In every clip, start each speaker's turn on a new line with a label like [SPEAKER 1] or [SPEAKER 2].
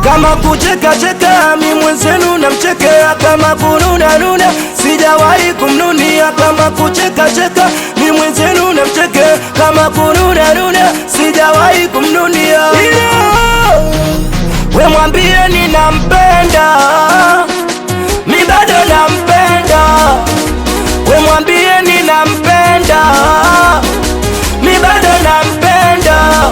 [SPEAKER 1] Kama kucheka cheka mi mwenzenu namchekea, kama kununa nuna sijawahi kumnunia. Kama kucheka cheka mi mwenzenu namchekea, kama kununa nuna sijawahi kumnunia. We mwambie ninampenda, mi bado nampenda. We mwambie ninampenda, mi bado nampenda.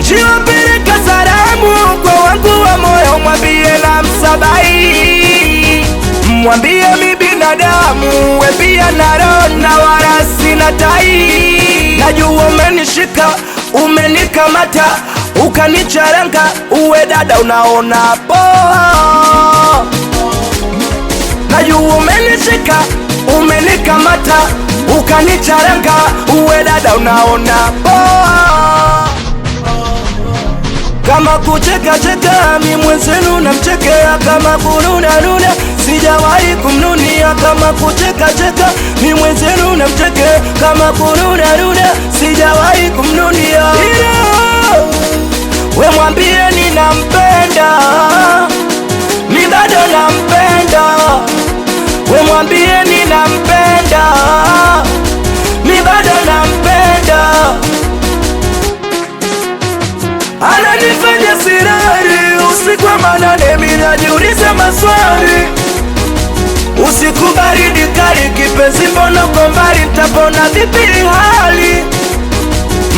[SPEAKER 1] Jiwapeleka salamu kwa wangu wa moyo, mwambie na msabai. Mwambie mi binadamu, we pia na roho na wala sina tai. Najua umenishika, umenikamata, ukanicharanga, uwe dada unaona poa. Najua umenishika, umenikamata, ukanicharanga, uwe dada unaona poa. Kama kucheka cheka mi mwenzenu namchekea, kama kununa nuna sijawahi kumnunia. Kama kucheka cheka mi mwenzenu namchekea, kama kununa nuna sijawahi kumnunia. We mwambie ninampenda, mi bado nampenda. We mwambie ninampenda, mi bado nampenda. Ananifanya sirari usiku wa manane, mimi najiuliza maswali. Usiku baridi kali, kipenzi mbona uko mbali, nitapona vipi hali?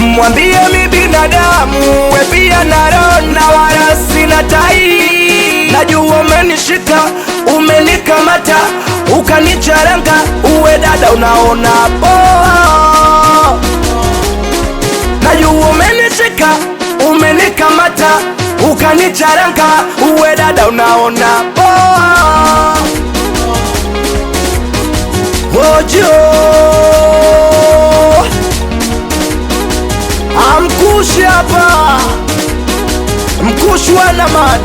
[SPEAKER 1] Mwambie mi binadamu, we pia na roho na wala sina tai. Najua umenishika, umenikamata, ukanicharanga, uwe dada unaona poa. Najua umenishika, umenikamata, ukanicharanga, uwe dada unaona poa. Ojo amkushi hapa, mkushi wana man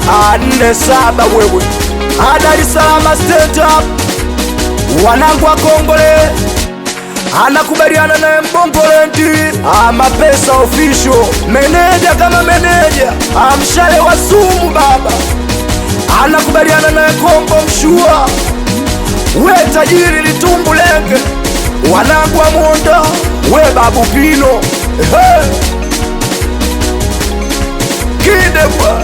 [SPEAKER 1] 47 wewe, Dar es Salaam stand up. Wanangu wa Kongole anakubaliana naye Mbongolendi, Mapesa official, meneja kama meneja, Mshale wa sumu baba anakubaliana naye Kombo Mshua, we tajiri Litumbulenge, wanangu wa Monda, we babu Pino, hey. Kide bwa